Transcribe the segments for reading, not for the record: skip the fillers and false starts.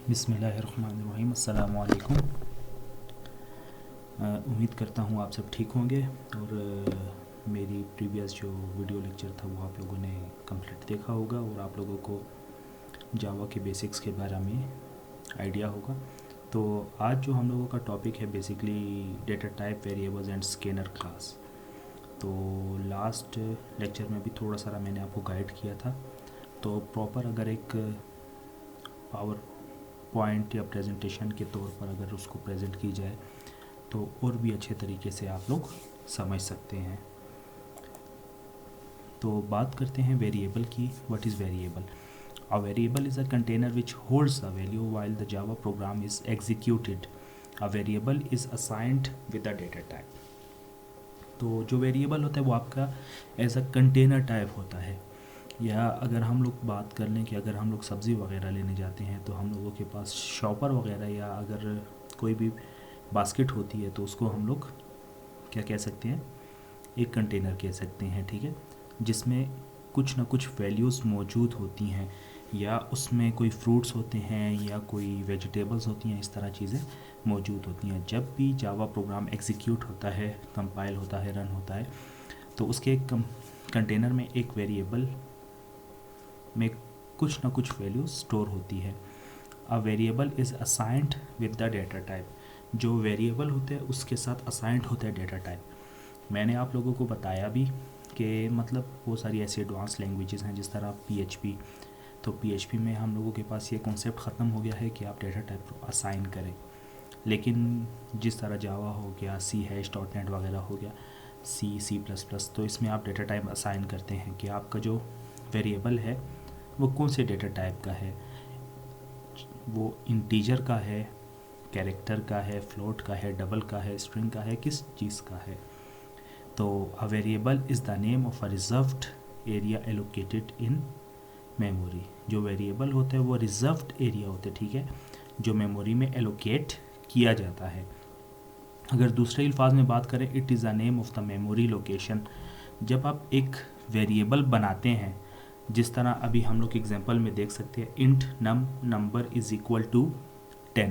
बिस्मिल्लाहिर्रहमानिर्रहीम। अस्सलाम वालेकुम। उम्मीद करता हूँ आप सब ठीक होंगे और मेरी प्रीवियस जो वीडियो लेक्चर था वो आप लोगों ने कंप्लीट देखा होगा और आप लोगों को जावा के बेसिक्स के बारे में आइडिया होगा। तो आज जो हम लोगों का टॉपिक है basically data type, variables and scanner class. तो लास्ट लेक्चर में भी थोड़ा सा मैंने आपको गाइड किया था। तो प्रॉपर अगर एक पावर पॉइंट या प्रेजेंटेशन के तौर पर अगर उसको प्रेजेंट की जाए तो और भी अच्छे तरीके से आप लोग समझ सकते हैं। तो बात करते हैं वेरिएबल की। What is variable? A variable is a container which holds a value while the Java program is executed. A variable is assigned with a data type. तो जो वेरिएबल होता है वो आपका एज अ कंटेनर टाइप होता है। या अगर हम लोग बात कर लें कि अगर हम लोग सब्ज़ी वगैरह लेने जाते हैं तो हम लोगों के पास शॉपर वगैरह या अगर कोई भी बास्केट होती है तो उसको हम लोग क्या कह सकते हैं, एक कंटेनर कह सकते हैं, ठीक है, जिसमें कुछ ना कुछ वैल्यूज़ मौजूद होती हैं या उसमें कोई फ्रूट्स होते हैं या कोई वेजिटेबल्स होती हैं, इस तरह चीज़ें मौजूद होती हैं। जब भी जावा प्रोग्राम एग्जीक्यूट होता है, कंपाइल होता है, रन होता है, तो उसके एक कंटेनर में एक वेरिएबल में कुछ ना कुछ वैल्यू स्टोर होती है। A variable is assigned with the data type. जो वेरिएबल होते हैं उसके साथ असाइंड होता है डेटा टाइप। मैंने आप लोगों को बताया भी कि मतलब बहुत सारी ऐसी एडवांस लैंग्वेजेस हैं जिस तरह PHP। तो PHP में हम लोगों के पास ये कॉन्सेप्ट ख़त्म हो गया है कि आप डेटा टाइप को असाइन करें, लेकिन जिस तरह जावा हो गया, C#.NET वगैरह हो गया, C++, तो इसमें आप डेटा टाइप असाइन करते हैं कि आपका जो वेरिएबल है वो कौन से डेटा टाइप का है, वो इंटीजर का है, कैरेक्टर का है, फ्लोट का है, डबल का है, स्ट्रिंग का है, किस चीज़ का है। तो a variable is the name of a reserved area allocated in memory. जो वेरिएबल होता है वो रिजर्व्ड एरिया होते हैं, ठीक है, जो मेमोरी में एलोकेट किया जाता है। अगर दूसरे अल्फाज में बात करें, it is the name of the memory location. जब आप एक वेरिएबल बनाते हैं, जिस तरह अभी हम लोग एग्जांपल में देख सकते हैं, int number is equal to 10।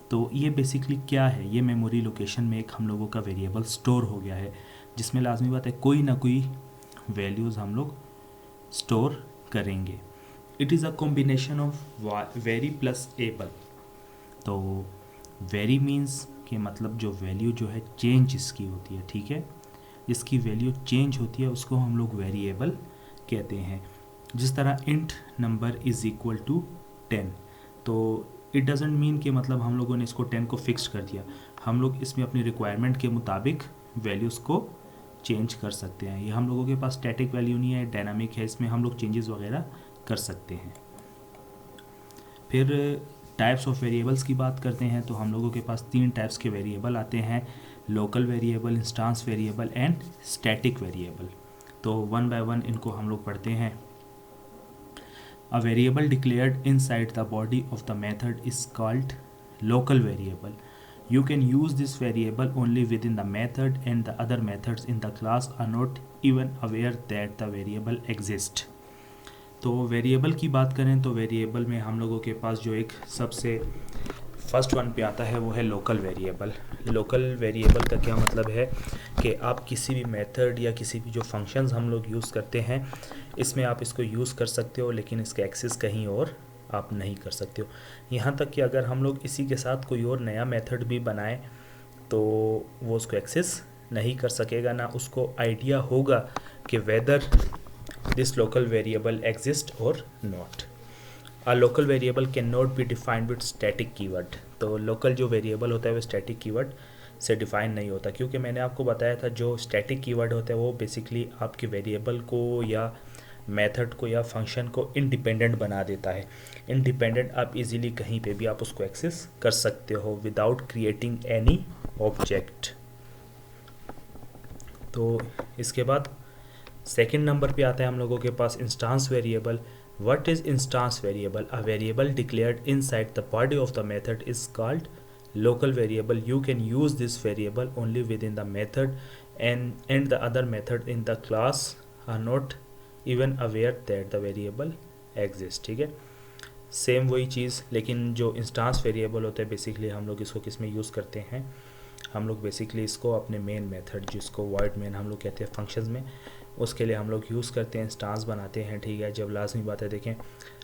तो ये बेसिकली क्या है, ये मेमोरी लोकेशन में एक हम लोगों का वेरिएबल स्टोर हो गया है जिसमें लाजमी बात है कोई ना कोई वैल्यूज़ हम लोग स्टोर करेंगे। It is a combination of very plus able. तो वेरी मीन्स कि मतलब जो वैल्यू जो है चेंज इसकी होती है, ठीक है, जिसकी वैल्यू चेंज होती है उसको हम लोग वेरिएबल कहते हैं। जिस तरह int number is equal to 10, तो इट डजेंट मीन कि मतलब हम लोगों ने इसको 10 को फिक्स कर दिया। हम लोग इसमें अपनी रिक्वायरमेंट के मुताबिक वैल्यूज़ को चेंज कर सकते हैं। ये हम लोगों के पास स्टैटिक वैल्यू नहीं है, डायनामिक है, इसमें हम लोग चेंजेस वगैरह कर सकते हैं। फिर टाइप्स ऑफ वेरिएबल्स की बात करते हैं तो हम लोगों के पास 3 टाइप्स के वेरिएबल आते हैं: local variable, instance variable and static variable. तो वन बाय वन इनको हम लोग पढ़ते हैं। A variable declared inside the body of the method is called local variable. You can use this variable only within the method, and the other methods in the class are not even aware that the variable exists. तो variable की बात करें तो variable में हम लोगों के पास जो एक सबसे फर्स्ट वन पे आता है वो है लोकल वेरिएबल। लोकल वेरिएबल का क्या मतलब है कि आप किसी भी मेथड या किसी भी जो फंक्शंस हम लोग यूज़ करते हैं इसमें आप इसको यूज़ कर सकते हो, लेकिन इसका एक्सेस कहीं और आप नहीं कर सकते हो। यहाँ तक कि अगर हम लोग इसी के साथ कोई और नया मेथड भी बनाएं तो वो उसको एक्सेस नहीं कर सकेगा, ना उसको आइडिया होगा कि whether this local variable exist और not. A local variable cannot be defined with static keyword। तो लोकल जो वेरिएबल होता है वो स्टैटिक कीवर्ड से डिफाइन नहीं होता, क्योंकि मैंने आपको बताया था जो स्टैटिक कीवर्ड होता है वो बेसिकली आपके वेरिएबल को या मेथड को या फंक्शन को इंडिपेंडेंट बना देता है। इंडिपेंडेंट आप इजीली कहीं पे भी आप उसको एक्सेस कर सकते हो विदाउट क्रिएटिंग एनी ऑब्जेक्ट। तो इसके बाद सेकंड नंबर पे आता है हम लोगों के पास instance variable. What is instance variable? A variable declared inside the body of the method is called local variable. You can use this variable only within the method, and the other method in the class are not even aware that the variable exists, ठीक है। Same वही चीज़, लेकिन जो instance variable होते हैं basically हम लोग इसको किस में यूज़ करते हैं, हम लोग बेसिकली इसको अपने मेन मेथड जिसको वॉइड मेन हम लोग कहते हैं फंक्शंस में, उसके लिए हम लोग यूज़ करते हैं, इंस्टांस बनाते हैं, ठीक है। जब लाजमी बात है देखें,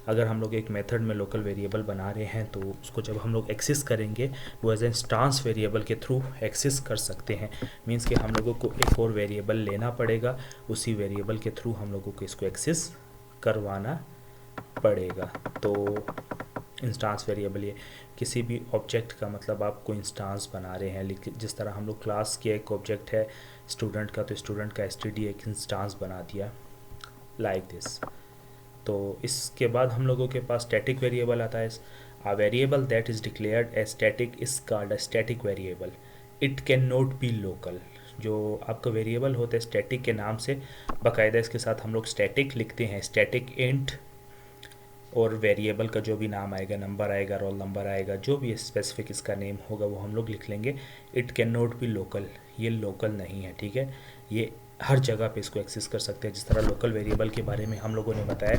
अगर हम लोग एक मेथड में लोकल वेरिएबल बना रहे हैं तो उसको जब हम लोग एक्सेस करेंगे वो एज ए इंस्टांस वेरिएबल के थ्रू एक्सेस कर सकते हैं। मींस कि हम लोगों को एक और वेरिएबल लेना पड़ेगा, उसी वेरिएबल के थ्रू हम लोगों को इसको एक्सेस करवाना पड़ेगा। तो इंस्टांस वेरिएबल ये किसी भी ऑब्जेक्ट का मतलब आप कोई इंस्टांस बना रहे हैं, लेकिन जिस तरह हम लोग क्लास के एक ऑब्जेक्ट है स्टूडेंट का, तो स्टूडेंट का एसटीडी एक इंस्टांस बना दिया लाइक दिस। तो इसके बाद हम लोगों के पास स्टैटिक वेरिएबल आता है। A variable that is declared as static is called a static variable, it can not be local. जो आपका वेरिएबल होता है स्टैटिक के नाम से, बाकायदा इसके साथ हम लोग स्टैटिक लिखते हैं, स्टैटिक इंट, और वेरिएबल का जो भी नाम आएगा, नंबर आएगा, रोल नंबर आएगा, जो भी स्पेसिफिक इसका नेम होगा वो हम लोग लिख लेंगे। It can not be local, ये लोकल नहीं है, ठीक है। ये हर जगह पे इसको एक्सेस कर सकते हैं। जिस तरह लोकल वेरिएबल के बारे में हम लोगों ने बताया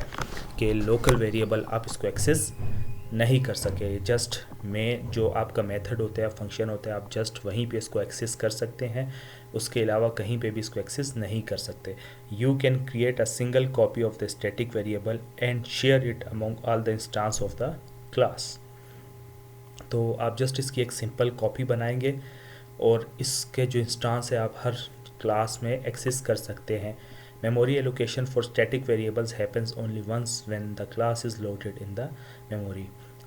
कि लोकल वेरिएबल आप इसको एक्सेस नहीं कर सके, जस्ट में जो आपका मेथड होता है, फंक्शन होता है, आप जस्ट वहीं पे इसको एक्सेस कर सकते हैं, उसके अलावा कहीं पे भी इसको एक्सेस नहीं कर सकते। You can create a single copy of the static variable and share it among all the instance of the class. तो आप जस्ट इसकी एक सिंपल कॉपी बनाएंगे और इसके जो इंस्टांस है आप हर क्लास में एक्सेस कर सकते हैं। Memory allocation for static variables happens only once when the class is loaded in the memory.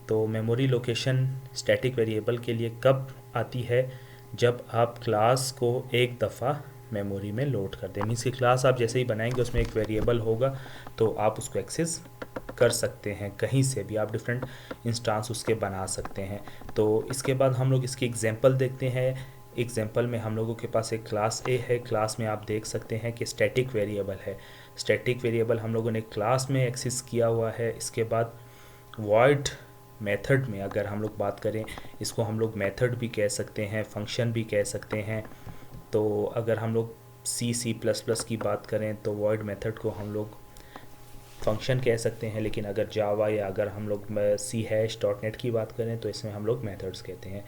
तो मेमोरी लोकेशन स्टैटिक वेरिएबल के लिए कब आती है, जब आप क्लास को एक दफ़ा मेमोरी में लोड कर दें। मीन्स की क्लास आप जैसे ही बनाएंगे उसमें एक वेरिएबल होगा तो आप उसको एक्सेस कर सकते हैं, कहीं से भी आप डिफरेंट इंस्टांस उसके बना सकते हैं। तो इसके बाद हम लोग इसकी एग्जांपल देखते हैं। एग्जांपल में हम लोगों के पास एक क्लास ए है, क्लास में आप देख सकते हैं कि स्टैटिक वेरिएबल है। स्टैटिक वेरिएबल हम लोगों ने क्लास में एक्सेस किया हुआ है। इसके बाद वॉइड मेथड में अगर हम लोग बात करें, इसको हम लोग मेथड भी कह सकते हैं, फंक्शन भी कह सकते हैं। तो अगर हम लोग C++ की बात करें तो वॉइड मेथड को हम लोग फंक्शन कह सकते हैं, लेकिन अगर जावा या अगर हम लोग C#.NET की बात करें तो इसमें हम लोग मेथड्स कहते हैं।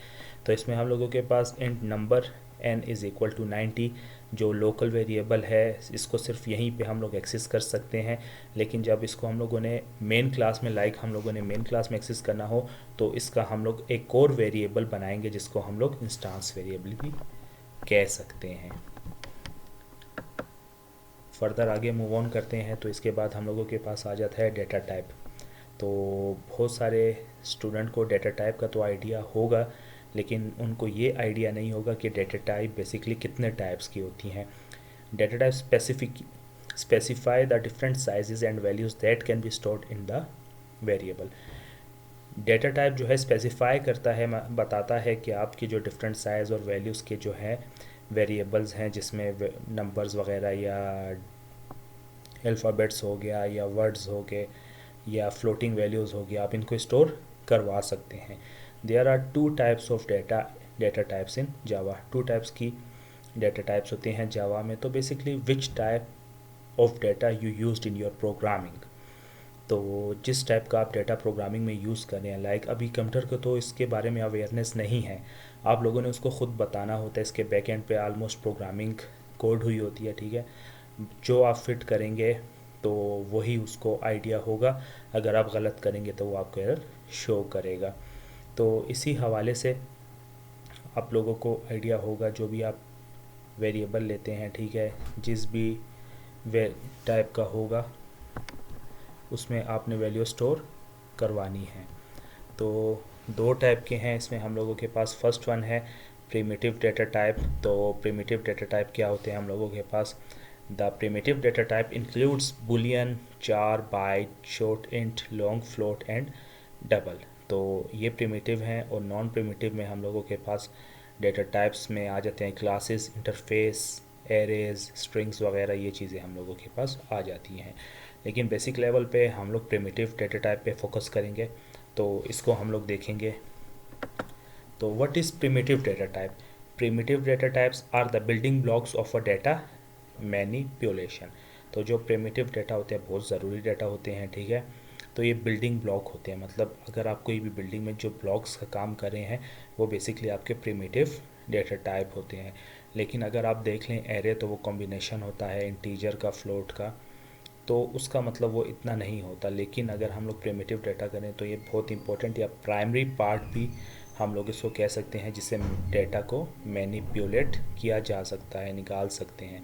तो इसमें हम लोगों के पास int number n is equal to 90 जो लोकल वेरिएबल है, इसको सिर्फ यहीं पे हम लोग एक्सेस कर सकते हैं। लेकिन जब इसको हम लोगों ने मेन क्लास में हम लोगों ने मेन क्लास में एक्सेस करना हो तो इसका हम लोग एक और वेरिएबल बनाएंगे जिसको हम लोग इंस्टांस वेरिएबल भी कह सकते हैं। फर्दर आगे मूव ऑन करते हैं तो इसके बाद हम लोगों के पास आ जाता है डेटा टाइप। तो बहुत सारे स्टूडेंट को डेटा टाइप का तो आइडिया होगा, लेकिन उनको ये आइडिया नहीं होगा कि डेटा टाइप बेसिकली कितने टाइप्स की होती हैं। Data type specify the different sizes and values that can be stored in the variable. Data type जो है स्पेसिफाई करता है, बताता है कि आपकी जो डिफरेंट साइज़ और वैल्यूज़ के जो है वेरिएबल्स हैं, जिसमें नंबर्स वगैरह या अल्फ़ाबेट्स हो गया या वर्ड्स हो गए या फ्लोटिंग वैल्यूज़ हो गया, आप इनको स्टोर करवा सकते हैं। There are two types of data types in Java. Two types की डेटा टाइप्स होते हैं जावा में। तो basically which type of data you used in your programming. तो जिस टाइप का आप डेटा प्रोग्रामिंग में यूज़ कर रहे हैं, लाइक अभी कंप्यूटर को तो इसके बारे में अवेयरनेस नहीं है, आप लोगों ने उसको ख़ुद बताना होता है। इसके बैक एंड पे ऑलमोस्ट प्रोग्रामिंग कोड हुई होती है, ठीक है। जो आप फिट करेंगे तो वही उसको आइडिया होगा, अगर आप गलत करेंगे तो वो आपको एरर शो करेगा। तो इसी हवाले से आप लोगों को आइडिया होगा, जो भी आप वेरिएबल लेते हैं, ठीक है, जिस भी टाइप का होगा उसमें आपने वैल्यू स्टोर करवानी है। तो दो टाइप के हैं इसमें हम लोगों के पास। फर्स्ट वन है प्रिमिटिव डेटा टाइप। तो प्रिमिटिव डेटा टाइप क्या होते हैं हम लोगों के पास? The primitive data type includes boolean, char, byte, short int, long float and double. तो ये प्रिमिटिव हैं। और नॉन प्रिमिटिव में हम लोगों के पास डेटा टाइप्स में आ जाते हैं क्लासेस, इंटरफेस, एरेज, स्ट्रिंग्स वगैरह, ये चीज़ें हम लोगों के पास आ जाती हैं। लेकिन बेसिक लेवल पे हम लोग प्रिमिटिव डेटा टाइप पे फोकस करेंगे, तो इसको हम लोग देखेंगे। तो what is primitive data type? Primitive data types are the building blocks of a data manipulation. तो जो प्रिमिटिव डेटा होते हैं बहुत ज़रूरी डेटा होते हैं, ठीक है। तो ये बिल्डिंग ब्लॉक होते हैं, मतलब अगर आप कोई भी बिल्डिंग में जो ब्लॉक्स का काम कर रहे हैं वो बेसिकली आपके प्रिमिटिव डेटा टाइप होते हैं। लेकिन अगर आप देख लें एरे, तो वो कॉम्बिनेशन होता है इंटीजर का, फ्लोट का, तो उसका मतलब वो इतना नहीं होता। लेकिन अगर हम लोग प्रिमिटिव डाटा करें तो ये बहुत इंपॉर्टेंट या प्राइमरी पार्ट भी हम लोग इसको कह सकते हैं, जिससे डेटा को मैनिपुलेट किया जा सकता है, निकाल सकते हैं।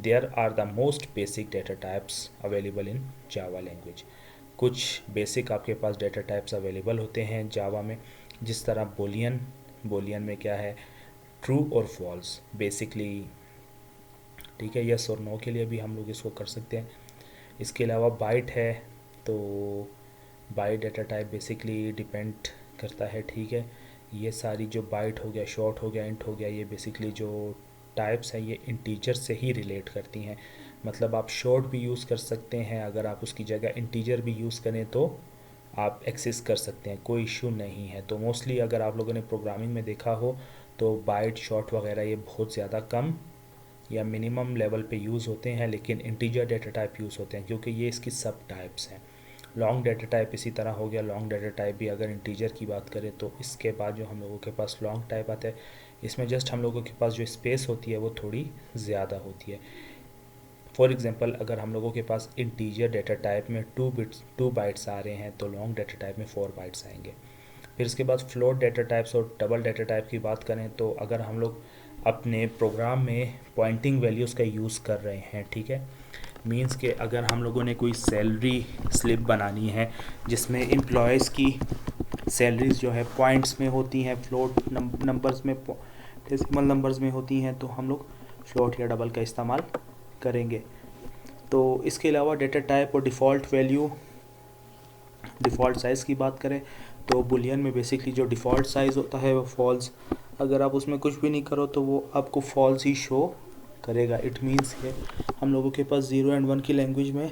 There are the most basic data types available in Java language. कुछ बेसिक आपके पास डेटा टाइप्स अवेलेबल होते हैं जावा में, जिस तरह बोलियन। बोलियन में क्या है, ट्रू और फॉल्स बेसिकली, ठीक है, यस और नो के लिए भी हम लोग इसको कर सकते हैं। इसके अलावा बाइट है, तो byte data type basically depend करता है, ठीक है। ये सारी जो बाइट हो गया, शॉर्ट हो गया, इंट हो गया, ये बेसिकली जो टाइप्स हैं ये इंटीजर से ही रिलेट करती हैं। मतलब आप शॉर्ट भी यूज़ कर सकते हैं, अगर आप उसकी जगह इंटीजर भी यूज़ करें तो आप एक्सेस कर सकते हैं, कोई इशू नहीं है। तो मोस्टली अगर आप लोगों ने प्रोग्रामिंग में देखा हो तो बाइट, शॉर्ट वगैरह ये बहुत ज़्यादा कम या मिनिमम लेवल पे यूज़ होते हैं, लेकिन इंटीजर डेटा टाइप यूज़ होते हैं क्योंकि ये इसकी सब टाइप्स हैं। लॉन्ग डेटा टाइप इसी तरह हो गया। लॉन्ग डेटा टाइप भी अगर इंटीजर की बात करें तो इसके बाद जो हम लोगों के पास लॉन्ग टाइप आता है, इसमें जस्ट हम लोगों के पास जो स्पेस होती है वो थोड़ी ज़्यादा होती है। फॉर एग्जांपल अगर हम लोगों के पास इंटीजर डेटा टाइप में 2 बाइट्स आ रहे हैं तो लॉन्ग डेटा टाइप में 4 बाइट्स आएंगे। फिर इसके बाद फ्लोट डेटा टाइप्स और डबल डेटा टाइप की बात करें तो अगर हम लोग अपने प्रोग्राम में पॉइंटिंग वैल्यूज़ का यूज़ कर रहे हैं, ठीक है, मींस के अगर हम लोगों ने कोई सैलरी स्लिप बनानी है जिसमें एम्प्लॉयज़ की सैलरीज जो है पॉइंट्स में होती हैं, फ्लोट नंबर्स में, डेसिमल नंबर्स में होती हैं, तो हम लोग फ्लोट या डबल का इस्तेमाल करेंगे। तो इसके अलावा डेटा टाइप और डिफ़ॉल्ट वैल्यू, डिफ़ॉल्ट साइज़ की बात करें तो बुलियन में बेसिकली जो डिफ़ॉल्ट साइज़ होता है वो फॉल्स, अगर आप उसमें कुछ भी नहीं करो तो वो आपको फॉल्स ही शो करेगा। इट मीन्स के हम लोगों के पास 0 एंड 1 की लैंग्वेज में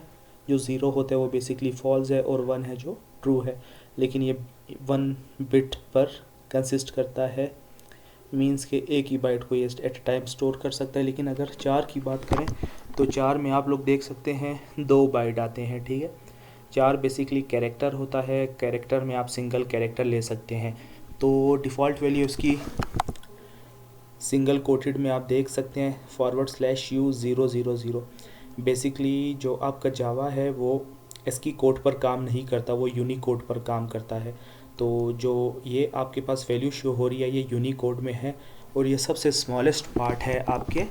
जो 0 होता है वो बेसिकली फॉल्स है और 1 है जो ट्रू है, लेकिन ये 1 बिट पर कंसिस्ट करता है, मीन्स के एक ही बाइट को ये एट अ टाइम स्टोर कर सकता है। लेकिन अगर 4 की बात करें तो 4 में आप लोग देख सकते हैं 2 बाइट आते हैं, ठीक है। 4 बेसिकली कैरेक्टर होता है, कैरेक्टर में आप सिंगल कैरेक्टर ले सकते हैं, तो डिफ़ॉल्ट वैल्यू इसकी सिंगल कोटेड में आप देख सकते हैं /U000। बेसिकली जो आपका जावा है वो इसकी कोड पर काम नहीं करता, वो यूनिकोड पर काम करता है। तो जो ये आपके पास वैल्यू शो हो रही है ये यूनिकोड में है और ये सबसे स्मॉलेस्ट पार्ट है आपके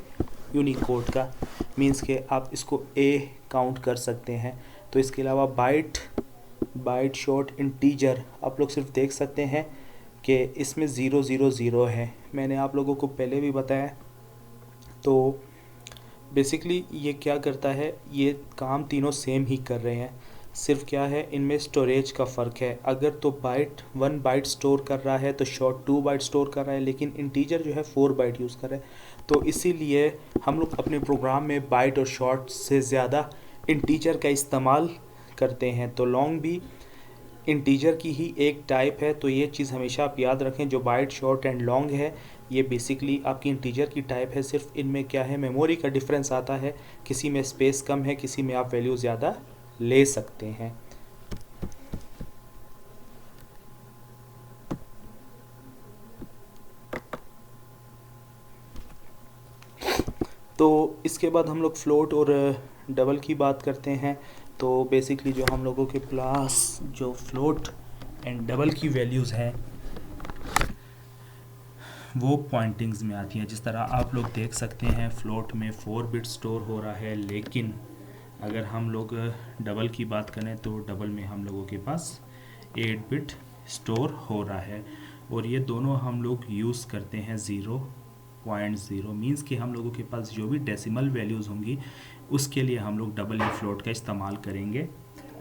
यूनिकोड का, मींस के आप इसको ए काउंट कर सकते हैं। तो इसके अलावा बाइट शॉर्ट इंटीजर आप लोग सिर्फ देख सकते हैं कि इसमें 000 है, मैंने आप लोगों को पहले भी बताया। तो बेसिकली ये क्या करता है, ये काम तीनों सेम ही कर रहे हैं, सिर्फ क्या है इनमें स्टोरेज का फ़र्क है। अगर तो बाइट 1 बाइट स्टोर कर रहा है तो शॉर्ट 2 बाइट स्टोर कर रहा है, लेकिन इंटीजर जो है 4 बाइट यूज़ कर रहा है। तो इसीलिए हम लोग अपने प्रोग्राम में बाइट और शॉर्ट से ज़्यादा इंटीजर का इस्तेमाल करते हैं। तो लॉन्ग भी इंटीजर की ही एक टाइप है, तो ये चीज़ हमेशा आप याद रखें, जो बाइट शॉर्ट एंड लॉन्ग है ये बेसिकली आपकी इंटीजर की टाइप है। सिर्फ इनमें क्या है, मेमोरी का डिफरेंस आता है, किसी में स्पेस कम है, किसी में आप वैल्यू ज़्यादा ले सकते हैं। तो इसके बाद हम लोग फ्लोट और डबल की बात करते हैं। तो बेसिकली जो हम लोगों के पास जो फ्लोट एंड डबल की वैल्यूज़ हैं वो पॉइंटिंग्स में आती हैं। जिस तरह आप लोग देख सकते हैं फ्लोट में 4 बिट स्टोर हो रहा है, लेकिन अगर हम लोग डबल की बात करें तो डबल में हम लोगों के पास 8 बिट स्टोर हो रहा है, और ये दोनों हम लोग यूज़ करते हैं 0.0, मीन्स कि हम लोगों के पास जो भी डेसिमल वैल्यूज़ होंगी उसके लिए हम लोग डबल या फ्लोट का इस्तेमाल करेंगे।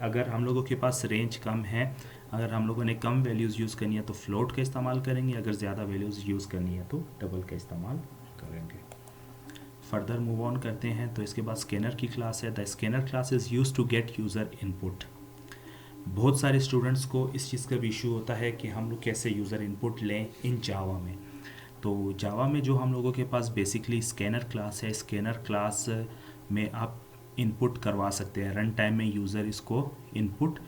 अगर हम लोगों के पास रेंज कम है, अगर हम लोगों ने कम वैल्यूज़ यूज़ करनी है तो फ्लोट का इस्तेमाल करेंगे, अगर ज़्यादा वैल्यूज़ यूज़ करनी है तो डबल का इस्तेमाल करेंगे। फर्दर मूव ऑन करते हैं। तो इसके बाद स्कैनर की क्लास है। The scanner class is use to get user input. बहुत सारे स्टूडेंट्स को इस चीज़ का भी इशू होता है कि हम लोग कैसे यूज़र इनपुट लें इन जावा में। तो जावा में जो हम लोगों के पास बेसिकली स्कैनर क्लास है, स्कैनर क्लास में आप इनपुट करवा सकते हैं, रन टाइम में यूज़र इसको इनपुट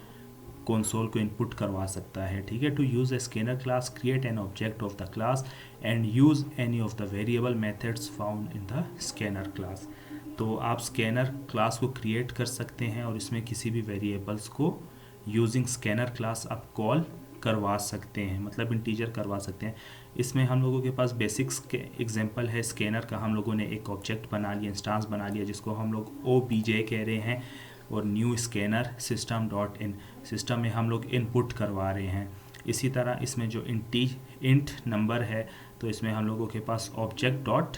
कंसोल को इनपुट करवा सकता है, ठीक है। To use a scanner class, create an object of the class and use any of the variable methods found in the scanner class. तो आप स्कैनर क्लास को क्रिएट कर सकते हैं और इसमें किसी भी वेरिएबल्स को यूजिंग स्कैनर क्लास आप कॉल करवा सकते हैं, मतलब इंटीजर करवा सकते हैं। इसमें हम लोगों के पास बेसिक्स के एग्जांपल है स्कैनर का। हम लोगों ने एक ऑब्जेक्ट बना लिया, इंस्टांस बना लिया, जिसको हम लोग OBJ कह रहे हैं, और new scanner system dot in, system में हम लोग इनपुट करवा रहे हैं। इसी तरह इसमें जो इंट नंबर है, तो इसमें हम लोगों के पास object dot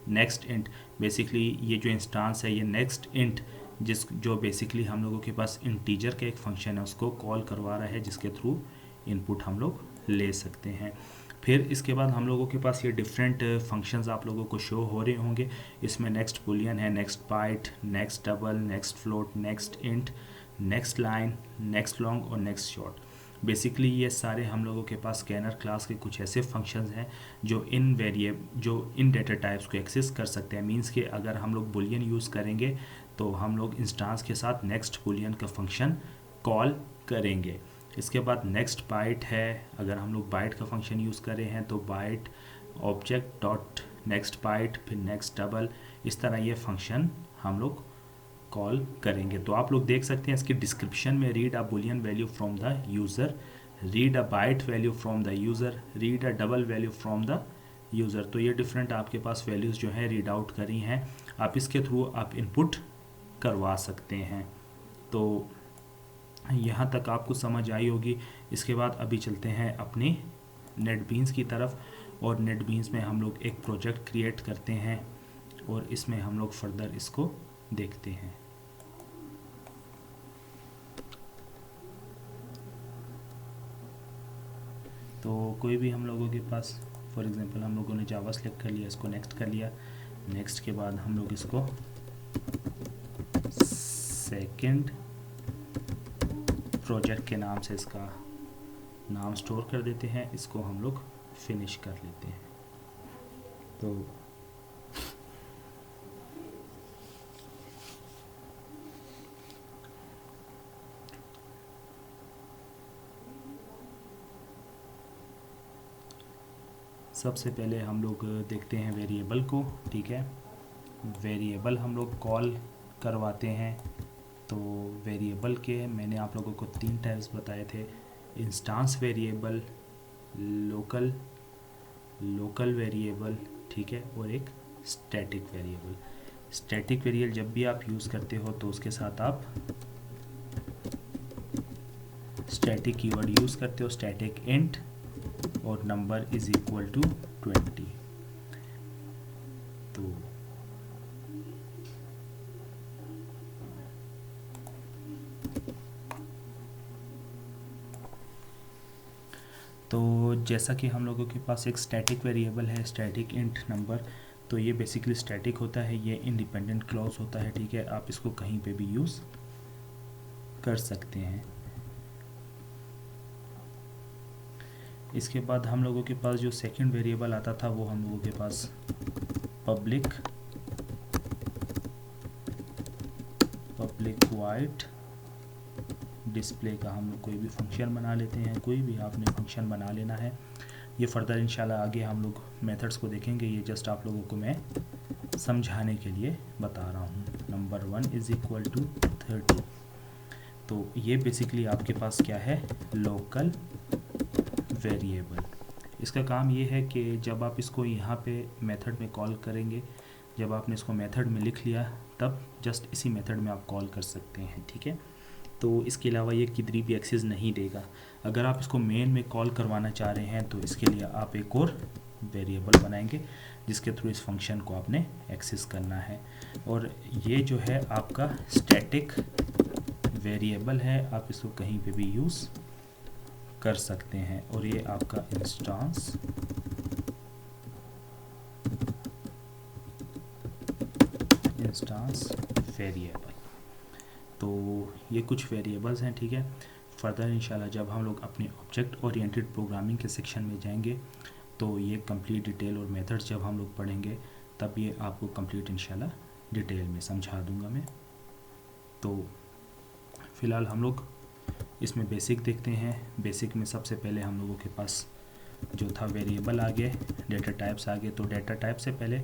next int, basically ये जो इंस्टांस है ये नेक्स्ट इंट जो बेसिकली हम लोगों के पास इंटीजर का एक फंक्शन है उसको कॉल करवा रहा है, जिसके थ्रू इनपुट हम लोग ले सकते हैं। फिर इसके बाद हम लोगों के पास ये डिफरेंट फंक्शंस आप लोगों को शो हो रहे होंगे। इसमें नेक्स्ट बुलियन है, next byte, next double, next float, next int, next line, next long और नेक्स्ट शॉर्ट। बेसिकली ये सारे हम लोगों के पास स्कैनर क्लास के कुछ ऐसे फंक्शंस हैं जो इन डेटा टाइप्स को एक्सेस कर सकते हैं। मींस कि अगर हम लोग बुलियन यूज़ करेंगे तो हम लोग इंस्टांस के साथ नेक्स्ट बुलियन का फंक्शन कॉल करेंगे। इसके बाद नेक्स्ट बाइट है, अगर हम लोग बाइट का फंक्शन यूज़ कर रहे हैं तो byte object dot next byte, फिर नेक्स्ट डबल, इस तरह ये फंक्शन हम लोग कॉल करेंगे। तो आप लोग देख सकते हैं इसकी डिस्क्रिप्शन में, read a boolean value from the user, read a byte value from the user, read a double value from the user. तो ये डिफरेंट आपके पास वैल्यूज़ जो है रीड आउट करी हैं, आप इसके थ्रू आप इनपुट करवा सकते हैं। तो यहाँ तक आपको समझ आई होगी। इसके बाद अभी चलते हैं अपने नेटबीन्स की तरफ, और नेटबीन्स में हम लोग एक प्रोजेक्ट क्रिएट करते हैं और इसमें हम लोग फर्दर इसको देखते हैं। तो कोई भी हम लोगों के पास, फॉर एग्जांपल हम लोगों ने जावा सेलेक्ट कर लिया, इसको नेक्स्ट कर लिया। नेक्स्ट के बाद हम लोग इसको सेकंड प्रोजेक्ट के नाम से इसका नाम स्टोर कर देते हैं, इसको हम लोग फिनिश कर लेते हैं। तो सबसे पहले हम लोग देखते हैं वेरिएबल को, ठीक है। वेरिएबल हम लोग कॉल करवाते हैं। तो वेरिएबल के मैंने आप लोगों को 3 टाइप्स बताए थे, इंस्टांस वेरिएबल, लोकल वेरिएबल, ठीक है, और एक स्टैटिक वेरिएबल। स्टैटिक वेरिएबल जब भी आप यूज़ करते हो तो उसके साथ आप स्टैटिक कीवर्ड यूज़ करते हो, स्टैटिक इंट और नंबर इज इक्वल टू 20। तो जैसा कि हम लोगों के पास एक स्टैटिक वेरिएबल है, स्टैटिक इंट नंबर, तो ये बेसिकली स्टैटिक होता है, ये इंडिपेंडेंट क्लॉज होता है, ठीक है। आप इसको कहीं पे भी यूज़ कर सकते हैं। इसके बाद हम लोगों के पास जो सेकंड वेरिएबल आता था वो हम लोगों के पास पब्लिक वाइड डिस्प्ले का हम लोग कोई भी फंक्शन बना लेते हैं। कोई भी आपने फंक्शन बना लेना है, ये फर्दर इंशाल्लाह आगे हम लोग मेथड्स को देखेंगे, ये जस्ट आप लोगों को मैं समझाने के लिए बता रहा हूँ। Number 1 is equal to 30। तो ये बेसिकली आपके पास क्या है, लोकल वेरिएबल। इसका काम ये है कि जब आप इसको यहाँ पे मेथड में कॉल करेंगे, जब आपने इसको मेथड में लिख लिया तब जस्ट इसी मेथड में आप कॉल कर सकते हैं, ठीक है। तो इसके अलावा ये किधर भी एक्सेस नहीं देगा। अगर आप इसको मेन में कॉल करवाना चाह रहे हैं तो इसके लिए आप एक और वेरिएबल बनाएंगे जिसके थ्रू इस फंक्शन को आपने एक्सेस करना है। और ये जो है आपका स्टैटिक वेरिएबल है, आप इसको कहीं पे भी यूज़ कर सकते हैं। और ये आपका इंस्टांस वेरिएबल। तो ये कुछ वेरिएबल्स हैं, ठीक है। फर्दर इंशाल्लाह जब हम लोग अपने ऑब्जेक्ट ओरिएंटेड प्रोग्रामिंग के सेक्शन में जाएंगे तो ये कंप्लीट डिटेल और मेथड्स जब हम लोग पढ़ेंगे तब ये आपको कंप्लीट इंशाल्लाह डिटेल में समझा दूंगा मैं। तो फ़िलहाल हम लोग इसमें बेसिक देखते हैं। बेसिक में सबसे पहले हम लोगों के पास जो था वेरिएबल आ गए, डेटा टाइप्स आ गए। तो डेटा टाइप से पहले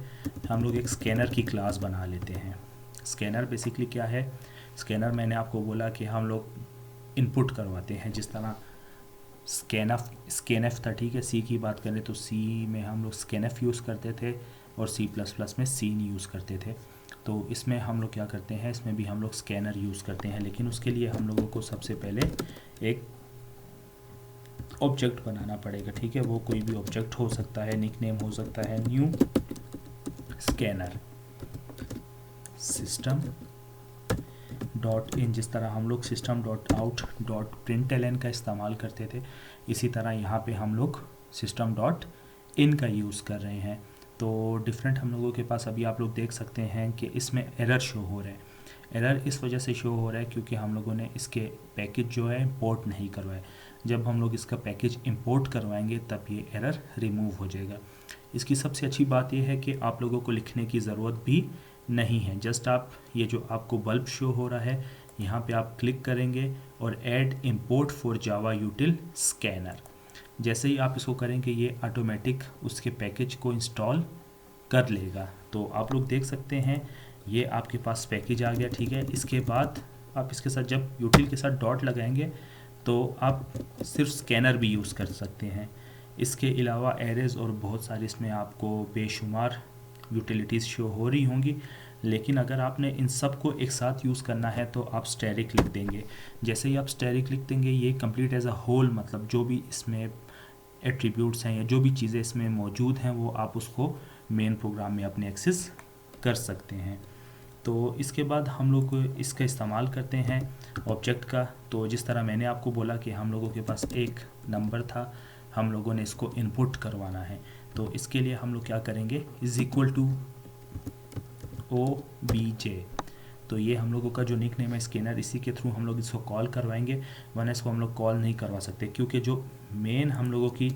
हम लोग एक स्कैनर की क्लास बना लेते हैं। स्कैनर बेसिकली क्या है? स्कैनर मैंने आपको बोला कि हम लोग इनपुट करवाते हैं, जिस तरह स्कैनफ था, ठीक है। सी की बात करें तो सी में हम लोग स्कैनफ यूज़ करते थे और सी प्लस प्लस में सीन यूज़ करते थे। तो इसमें हम लोग क्या करते हैं, इसमें भी हम लोग स्कैनर यूज़ करते हैं, लेकिन उसके लिए हम लोगों को सबसे पहले एक ऑब्जेक्ट बनाना पड़ेगा, ठीक है। वो कोई भी ऑब्जेक्ट हो सकता है, निकनेम हो सकता है, new scanner system dot in. जिस तरह हम लोग system dot out dot println का इस्तेमाल करते थे, इसी तरह यहाँ पे हम लोग सिस्टम डॉट इन का यूज़ कर रहे हैं। तो डिफरेंट हम लोगों के पास अभी आप लोग देख सकते हैं कि इसमें एरर शो हो रहा है। एरर इस वजह से शो हो रहा है क्योंकि हम लोगों ने इसके पैकेज जो है इंपोर्ट नहीं करवाए। जब हम लोग इसका पैकेज इंपोर्ट करवाएंगे तब ये एरर रिमूव हो जाएगा। इसकी सबसे अच्छी बात यह है कि आप लोगों को लिखने की ज़रूरत भी नहीं है। जस्ट आप ये जो आपको बल्ब शो हो रहा है, यहाँ पे आप क्लिक करेंगे और add import for Java यूटिल scanner. जैसे ही आप इसको करेंगे ये ऑटोमेटिक उसके पैकेज को इंस्टॉल कर लेगा। तो आप लोग देख सकते हैं ये आपके पास पैकेज आ गया, ठीक है। इसके बाद आप इसके साथ जब यूटिल के साथ डॉट लगाएंगे तो आप सिर्फ स्कैनर भी यूज़ कर सकते हैं। इसके अलावा एरेज और बहुत सारी इसमें आपको बेशुमार यूटिलिटीज़ शो हो रही होंगी, लेकिन अगर आपने इन सब को एक साथ यूज़ करना है तो आप स्टैटिक लिख देंगे। जैसे ही आप स्टैटिक लिख देंगे ये कंप्लीट एज अ होल, मतलब जो भी इसमें एट्रीब्यूट्स हैं या जो भी चीज़ें इसमें मौजूद हैं वो आप उसको मेन प्रोग्राम में अपने एक्सेस कर सकते हैं। तो इसके बाद हम लोग इसका इस्तेमाल करते हैं ऑब्जेक्ट का। तो जिस तरह मैंने आपको बोला कि हम लोगों के पास एक नंबर था, हम लोगों ने इसको इनपुट करवाना है। तो इसके लिए हम लोग क्या करेंगे, इज़ इक्वल टू OBJ। तो ये हम लोगों का जो निक नेम है स्कैनर, इसी के थ्रू हम लोग इसको कॉल करवाएंगे, वरना इसको हम लोग कॉल नहीं करवा सकते क्योंकि जो मेन हम लोगों की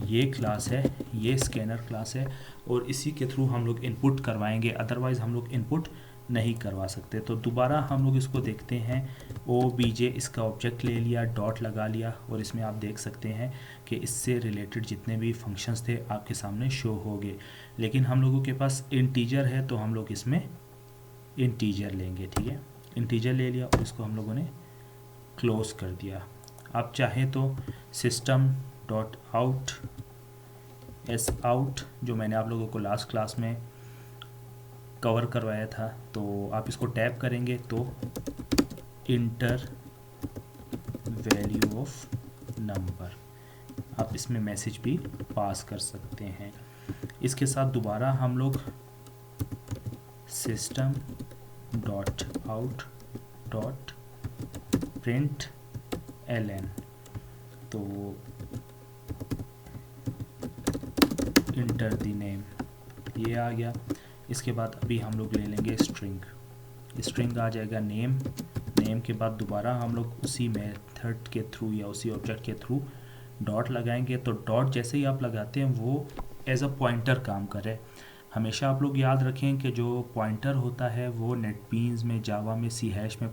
ये क्लास है, ये स्कैनर क्लास है और इसी के थ्रू हम लोग इनपुट करवाएंगे, अदरवाइज़ हम लोग इनपुट नहीं करवा सकते। तो दोबारा हम लोग इसको देखते हैं, OBJ इसका ऑब्जेक्ट ले लिया, डॉट लगा लिया और इसमें आप देख सकते हैं कि इससे रिलेटेड जितने भी फंक्शंस थे आपके सामने शो हो गए। लेकिन हम लोगों के पास इंटीजर है तो हम लोग इसमें इंटीजर लेंगे, ठीक है। इंटीजर ले लिया और इसको हम लोगों ने क्लोज कर दिया। आप चाहें तो system dot out S out, जो मैंने आप लोगों को लास्ट क्लास में कवर करवाया था, तो आप इसको टैप करेंगे तो इंटर वैल्यू ऑफ नंबर, आप इसमें मैसेज भी पास कर सकते हैं। इसके साथ दोबारा हम लोग system dot out dot print ln, तो इंटर द नेम, ये आ गया। इसके बाद अभी हम लोग ले लेंगे स्ट्रिंग आ जाएगा नेम। नेम के बाद दोबारा हम लोग उसी मेथड के थ्रू या उसी ऑब्जेक्ट के थ्रू डॉट लगाएंगे। तो डॉट जैसे ही आप लगाते हैं वो एज अ पॉइंटर काम करे। हमेशा आप लोग याद रखें कि जो पॉइंटर होता है वो नेटबीन्स में, जावा में, सी हैश में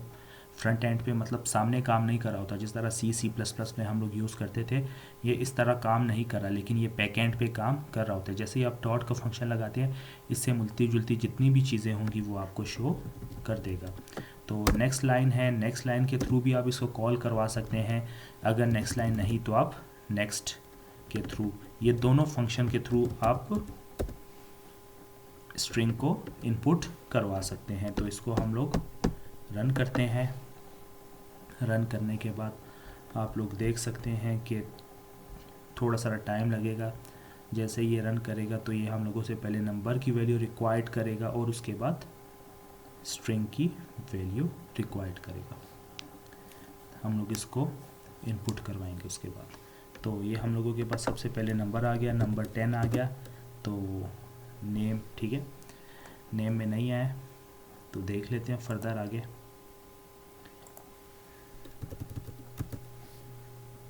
फ्रंट एंड पे मतलब सामने काम नहीं कर रहा होता। जिस तरह सी प्लस प्लस में हम लोग यूज़ करते थे, ये इस तरह काम नहीं कर रहा, लेकिन ये बैक एंड पे काम कर रहा होता है। जैसे ही आप डॉट का फंक्शन लगाते हैं, इससे मिलती जुलती जितनी भी चीज़ें होंगी वो आपको शो कर देगा। तो नेक्स्ट लाइन है, नेक्स्ट लाइन के थ्रू भी आप इसको कॉल करवा सकते हैं। अगर नेक्स्ट लाइन नहीं तो आप नेक्स्ट के थ्रू, ये दोनों फंक्शन के थ्रू आप स्ट्रिंग को इनपुट करवा सकते हैं। तो इसको हम लोग रन करते हैं। रन करने के बाद आप लोग देख सकते हैं कि थोड़ा सा टाइम लगेगा। जैसे ये रन करेगा तो ये हम लोगों से पहले नंबर की वैल्यू रिक्वायर्ड करेगा और उसके बाद स्ट्रिंग की वैल्यू रिक्वायर्ड करेगा। हम लोग इसको इनपुट करवाएंगे उसके बाद। तो ये हम लोगों के पास सबसे पहले नंबर आ गया, नंबर 10 आ गया। तो नेम, ठीक है, नेम में नहीं आया तो देख लेते हैं फर्दर आगे।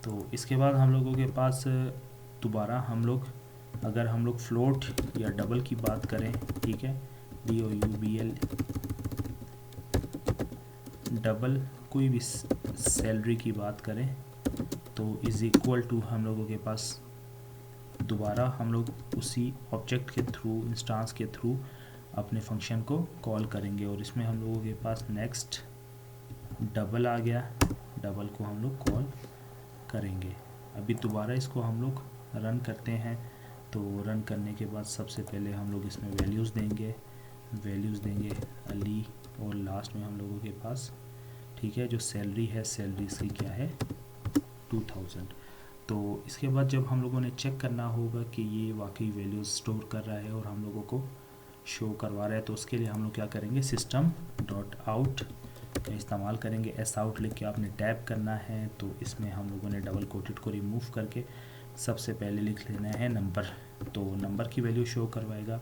तो इसके बाद हम लोगों के पास दोबारा हम लोग, अगर हम लोग फ्लोट या डबल की बात करें, ठीक है, DOUBL डबल कोई भी सैलरी की बात करें तो इज़ इक्वल टू हम लोगों के पास दोबारा हम लोग उसी ऑब्जेक्ट के थ्रू, इंस्टांस के थ्रू अपने फंक्शन को कॉल करेंगे, और इसमें हम लोगों के पास नेक्स्ट डबल आ गया, डबल को हम लोग कॉल करेंगे। अभी दोबारा इसको हम लोग रन करते हैं, तो रन करने के बाद सबसे पहले हम लोग इसमें वैल्यूज़ देंगे अली, और लास्ट में हम लोगों के पास, ठीक है, जो सैलरी है, सैलरी इसकी क्या है 2000। तो इसके बाद जब हम लोगों ने चेक करना होगा कि ये वाकई वैल्यूज़ स्टोर कर रहा है और हम लोगों को शो करवा रहा है, तो उसके लिए हम लोग क्या करेंगे, सिस्टम डॉट आउट का इस्तेमाल करेंगे। एस आउट लिख के आपने टैप करना है, तो इसमें हम लोगों ने डबल कोटेड को रिमूव करके सबसे पहले लिख लेना है नंबर, तो नंबर की वैल्यू शो करवाएगा।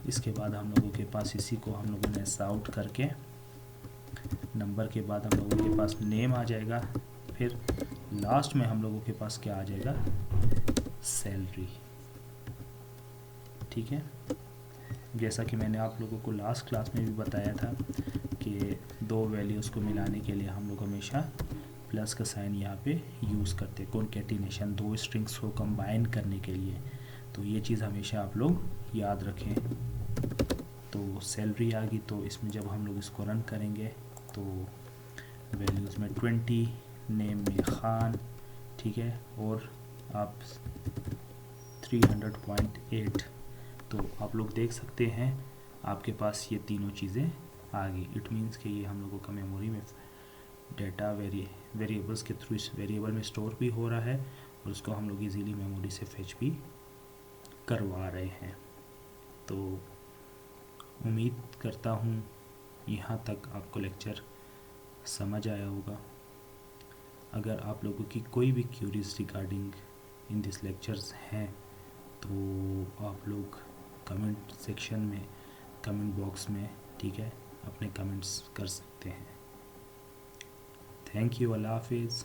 इसके बाद हम लोगों के पास इसी को हम लोगों ने एस आउट करके नंबर के बाद हम लोगों के पास नेम आ जाएगा, फिर लास्ट में हम लोगों के पास क्या आ जाएगा, सैलरी। ठीक है, जैसा कि मैंने आप लोगों को लास्ट क्लास में भी बताया था कि दो वैल्यूज़ को मिलाने के लिए हम लोग हमेशा प्लस का साइन यहाँ पे यूज़ करते हैं, कॉन्कैटिनेशन, दो स्ट्रिंग्स को कंबाइन करने के लिए। तो ये चीज़ हमेशा आप लोग याद रखें। तो सैलरी आ गई, तो इसमें जब हम लोग इसको रन करेंगे तो वैल्यूज़ में 20, नेम में खान, ठीक है, और आप 300.8, तो आप लोग देख सकते हैं आपके पास ये तीनों चीज़ें आ गई। इट मीन्स कि ये हम लोगों का मेमोरी में डेटा वेरिएबल्स के थ्रू इस वेरिएबल में स्टोर भी हो रहा है, और उसको हम लोग इजीली मेमोरी से फेच भी करवा रहे हैं। तो उम्मीद करता हूँ यहाँ तक आपको लेक्चर समझ आया होगा। अगर आप लोगों की कोई भी queries regarding in this lectures हैं तो आप लोग कमेंट सेक्शन में, कमेंट बॉक्स में, ठीक है, अपने कमेंट्स कर सकते हैं। थैंक यू, अल्लाह हाफिज़।